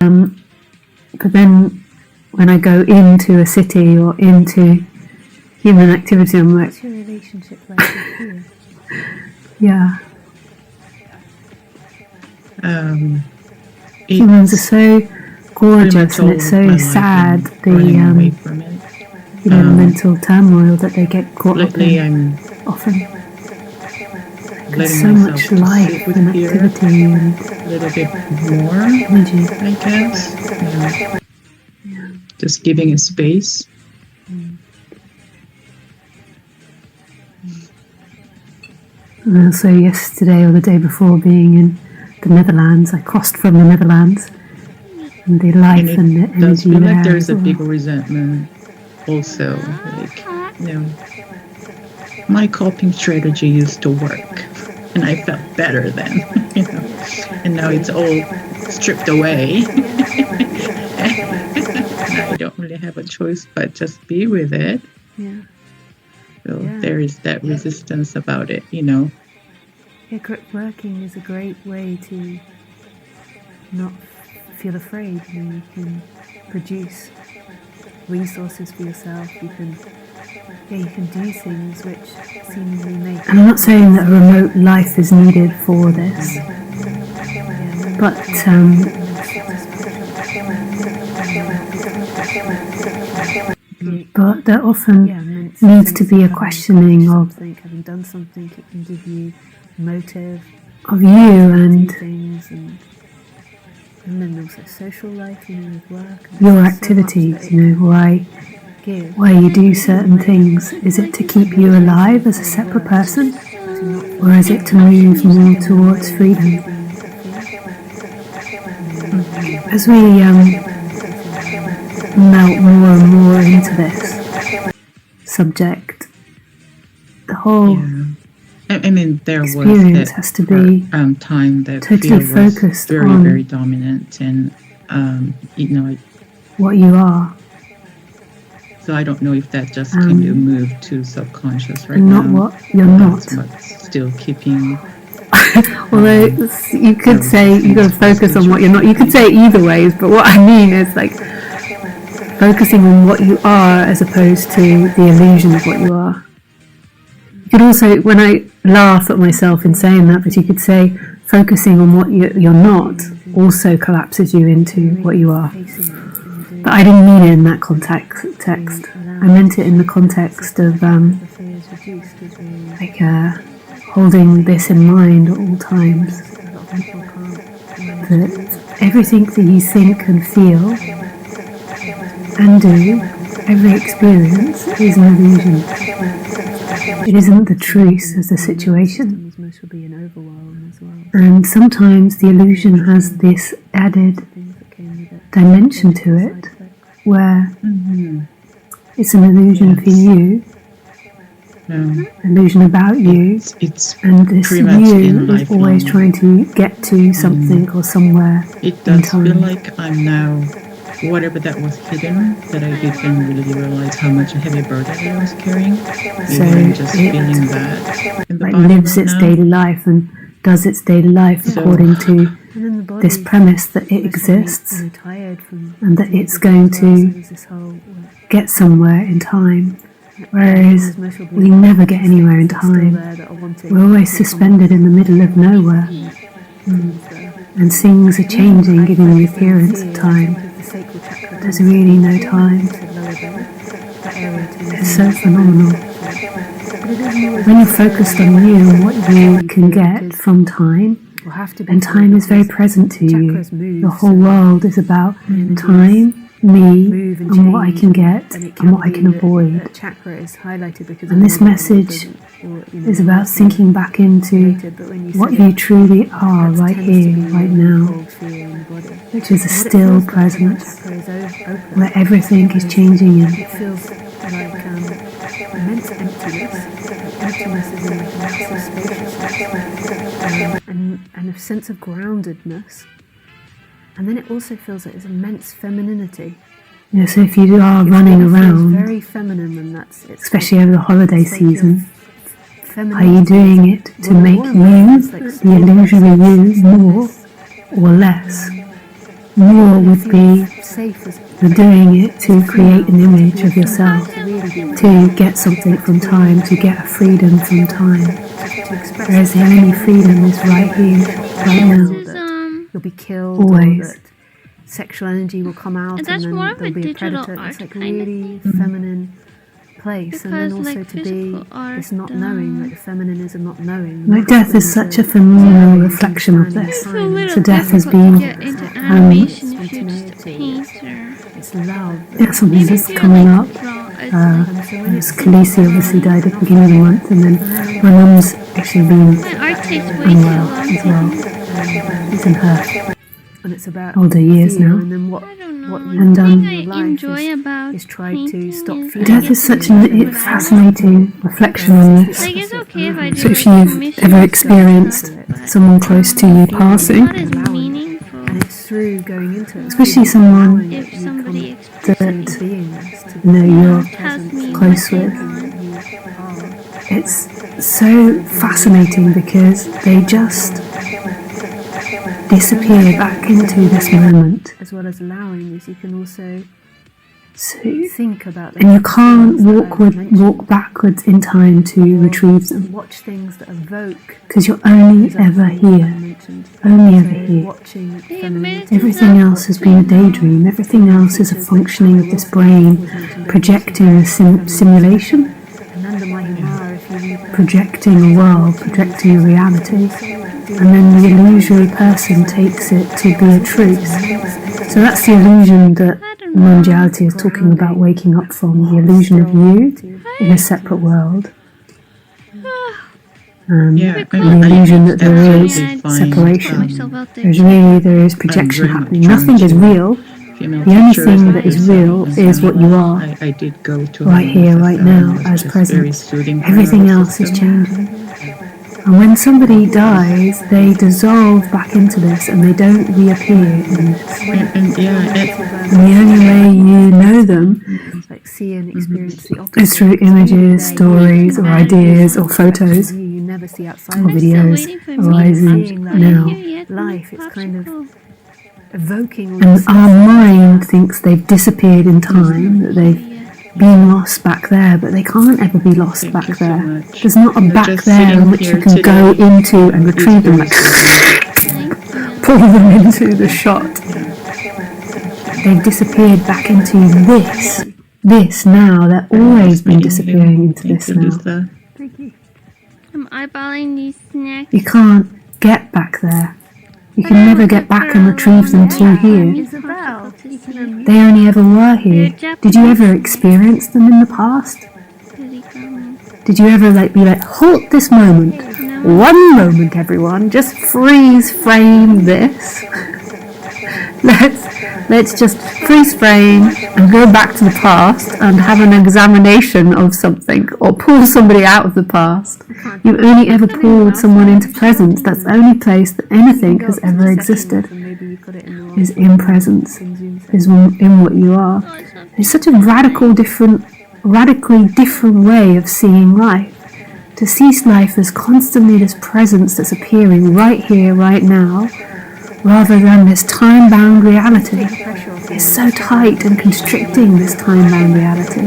But then when I go into a city or into human activity, I'm like, what's your relationship like with fear? Yeah. Humans are so gorgeous, and it's so sad, the mental turmoil that they get caught up in. Often. There's so much life and activity and a little bit more energy, I guess. Yeah. Just giving it space. And also yesterday or the day before, being in the Netherlands, I crossed from the Netherlands, and the life and the energy does feel there. Like there's a big resentment also, like, my coping strategy used to work, and I felt better then, and now it's all stripped away. And I don't really have a choice but just be with it. Yeah. So there is that resistance about it, Yeah, working is a great way to not feel afraid. You can produce resources for yourself. You can do things which seemingly make. And I'm not saying that a remote life is needed for this, but there often needs to be a questioning of having done something. It can give you motive of you and things, and then also social life, with work. Your activities, why you do certain things. Is it to keep you alive as a separate person, or is it to move more towards freedom? As we melt more and more into this subject, the whole there experience was has to be time that totally fear was focused very, on very dominant, and what you are. So I don't know if that just can be moved to subconscious right not now. Not what you're not. That's what's still keeping. Although you could say you've got to focus on what you're not. You could say it either ways, but what I mean is like focusing on what you are as opposed to the illusion of what you are. You could also, when I laugh at myself in saying that, but you could say focusing on what you're not also collapses you into what you are. But I didn't mean it in that context. I meant it in the context of holding this in mind at all times. That everything that you think and feel and do, every experience is an illusion. It isn't the truth of the situation. And sometimes the illusion has this added dimension to it, where it's an illusion for you, illusion about you, and this you is always trying to get to something or somewhere. It does feel like I'm now, whatever that was hidden, that I didn't really realize how much a heavy burden I was carrying. So just feeling that in the like body lives right its now. daily life and does its daily life according to this premise that it exists and that it's going to get somewhere in time, whereas we never get anywhere in time. We're always suspended in the middle of nowhere, and things are changing, giving the appearance of time. There's really no time. It's so phenomenal. When you're focused on you and what you can get from time, and time is very present to you. The whole world is about time, me, and what I can get and what I can avoid. And this message is about sinking back into what you truly are right here, right now, which is a still presence where everything is changing in. It feels like immense emptiness. Emptiness is a massive spaciousness and a sense of groundedness. And then it also feels like there's immense femininity. Yeah, so if you are running around, very feminine, and especially over the holiday season, are you doing it to make you, the illusory you, more or less? more would be safe as you're doing it to create an image of yourself, to get something from time, to get a freedom from time. Whereas the only freedom is right here, right now. you'll be killed, Always. or that sexual energy will come out, and That's then more of there'll a be a digital predator. It's art like kind of really thing. feminine place, and then Because, also like, to be physical art, this not knowing, like the feminism not knowing. Like death is such a phenomenal reflection of this. It's a little So death has difficult to been, get into animation if you're just a painter. It's love. yeah, something Maybe that's if you're coming like up. to draw, it's like Khaleesi obviously died at the beginning of the month, and then my mum's actually been my art takes way too unwell long. as well. It's in her And it's about older years fear, now. and then what I don't know. what The you And, thing in your I life enjoy about is try to painting stop is feeling. Death is such a fascinating reflection on this. Like, it's okay if I do So if like you've commission ever stuff, experienced but someone close to you passing, not as meaningful And it's through going into it, especially someone if somebody that beingness to you know you're tells me close what they with, want. it's so fascinating because they just disappear back into this moment. as well as allowing is you can also So, think about them. and you can't walk backwards in time to retrieve them Watch things that evoke. because you're only ever here, only ever here. Watching They femininity. admit to Everything that. else has been a daydream. Everything else is a functioning of this brain, projecting a simulation, And under my Himara, if you read projecting a world, projecting a reality, and then the illusory person takes it to be a truth. So that's the illusion that non-duality is talking about waking up from, the illusion of you in a separate world. Yeah, The illusion that there is absolutely find, separation. Myself out there. There is projection very much happening. trying Nothing is to real. female The only teachers thing and that is myself real and is what you are, I did go to right her here, as a right fellow, now, and it as was just very present. soothing for Everything her else is system. changing. And when somebody dies, they dissolve back into this and they don't reappear in this. And And the only way you know them like see and experience the opposite. is through images, stories, or ideas, or photos, You never see outside or of it. videos waiting for me. arising Seeing that now. life, it's kind of evoking all And this our mind thinks they've disappeared in time, that they've been lost back there, but they can't ever be lost Thank back you so there. much. There's not a You're back just there sitting in which you here can go today into and retrieve them, like pull them into the shot. They've disappeared back into this now. They're always been disappearing into Thank this you, now. Lisa. I'm eyeballing these snacks. You can't get back there. You can never get back and retrieve them to here. Isabel, you can They only ever were here. Did you ever experience them in the past? Did you ever be like, halt this moment? One moment, everyone. Just freeze frame this. Let's just freeze frame and go back to the past and have an examination of something, or pull somebody out of the past. You've only ever pulled someone into presence. That's the only place that anything has ever existed, maybe you've got it in your is in presence, is in what you are. It's such a radically different way of seeing life. To see life as constantly this presence that's appearing right here, right now, rather than this time-bound reality. It's so tight and constricting, this time-bound reality.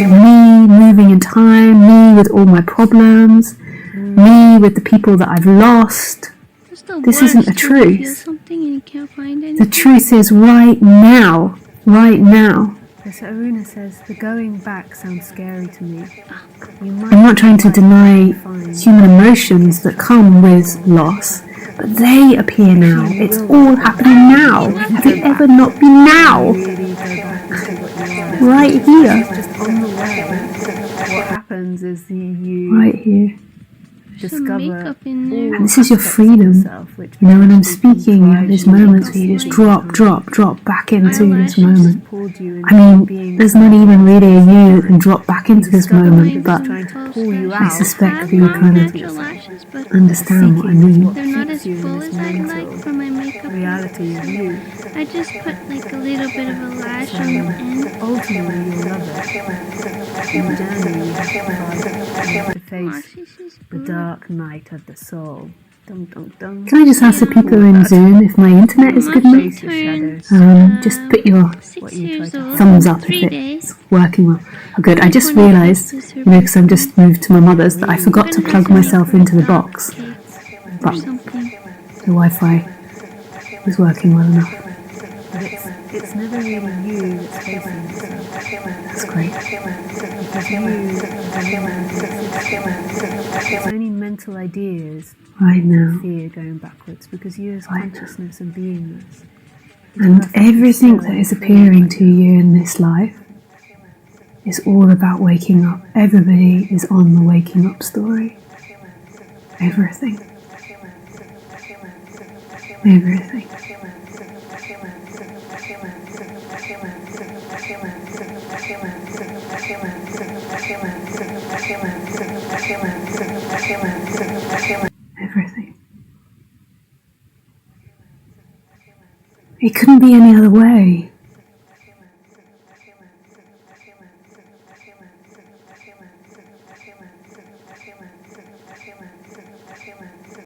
Of me moving in time, me with all my problems, me with the people that I've lost. This isn't a truth. The truth is right now, right now. So Aruna says, the going back sounds scary to me. I'm not trying to deny human emotions that come with loss, but they appear now. It's all happening now. Have it ever not been now? Right here. Just on the way, what happens is you Right here. discover And this is your freedom. You know, when I'm speaking, you have these moments where you just drop back into this moment. I mean, there's not even really a you that can drop back into this moment, but I suspect that you kind of understand what I mean. They're not as full as I'd like for my makeup. reality of you. I just put like a little bit of a lash on the end. Ultimately, you'll love it. In the journey, you have to face This is the good. dark night of the soul. Dun, dun, dun. Can I just ask the people in Zoom if my internet is good enough? Face your shadows. Just put your 6 you years tried to old. thumbs up 3 if days. it's working well. Oh, good. I just realised, because I'm just moved to my mother's, that I forgot to plug myself into the box. Or But something. the Wi-Fi is working well enough. But it's never really you that's facing yourself. That's great. Because it's only mental ideas, Right now. fear going backwards, because you as consciousness and beingness. And everything that is appearing to you in this life is all about waking up. Everybody is on the waking up story. Everything. Everything. Everything. It couldn't be any other way.